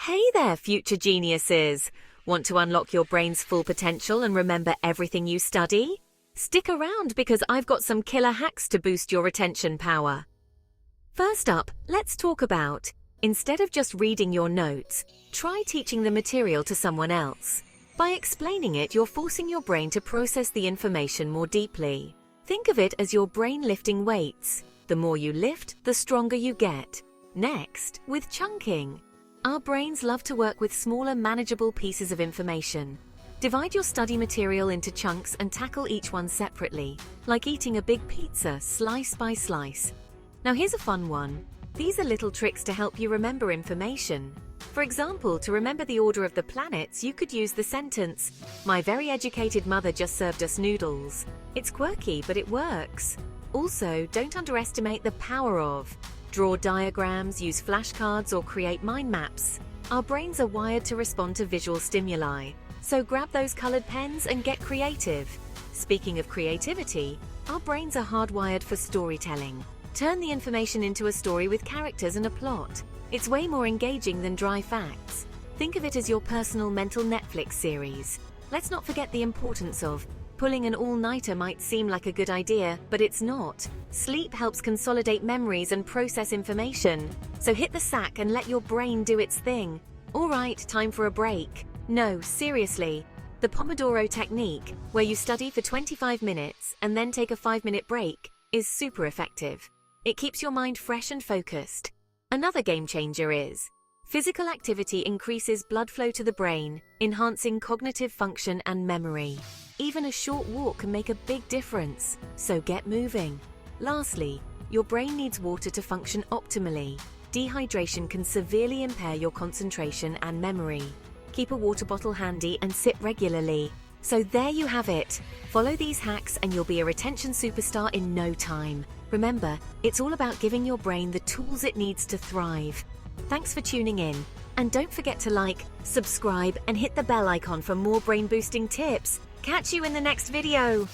Hey there, future geniuses! Want to unlock your brain's full potential and remember everything you study? Stick around because I've got some killer hacks to boost your retention power. First up, let's talk about, instead of just reading your notes, try teaching the material to someone else. By explaining it, you're forcing your brain to process the information more deeply. Think of it as your brain lifting weights. The more you lift, the stronger you get. Next, with chunking. Our brains love to work with smaller, manageable pieces of information. Divide your study material into chunks and tackle each one separately, like eating a big pizza, slice by slice. Now here's a fun one. These are little tricks to help you remember information. For example, to remember the order of the planets, you could use the sentence, "My very educated mother just served us noodles." It's quirky, but it works. Also, don't underestimate the power of draw diagrams, use flashcards, or create mind maps. Our brains are wired to respond to visual stimuli, so grab those colored pens and get creative. Speaking of creativity, our brains are hardwired for storytelling. Turn the information into a story with characters and a plot. It's way more engaging than dry facts. Think of it as your personal mental Netflix series. Let's not forget the importance of pulling an all-nighter. Might seem like a good idea, but it's not. Sleep helps consolidate memories and process information. So hit the sack and let your brain do its thing. All right, time for a break. No, seriously. The Pomodoro technique, where you study for 25 minutes and then take a 5-minute break, is super effective. It keeps your mind fresh and focused. Another game changer is physical activity increases blood flow to the brain, enhancing cognitive function and memory. Even a short walk can make a big difference, so get moving. Lastly, your brain needs water to function optimally. Dehydration can severely impair your concentration and memory. Keep a water bottle handy and sip regularly. So there you have it. Follow these hacks and you'll be a retention superstar in no time. Remember, it's all about giving your brain the tools it needs to thrive. Thanks for tuning in. And don't forget to like, subscribe, and hit the bell icon for more brain-boosting tips. Catch you in the next video.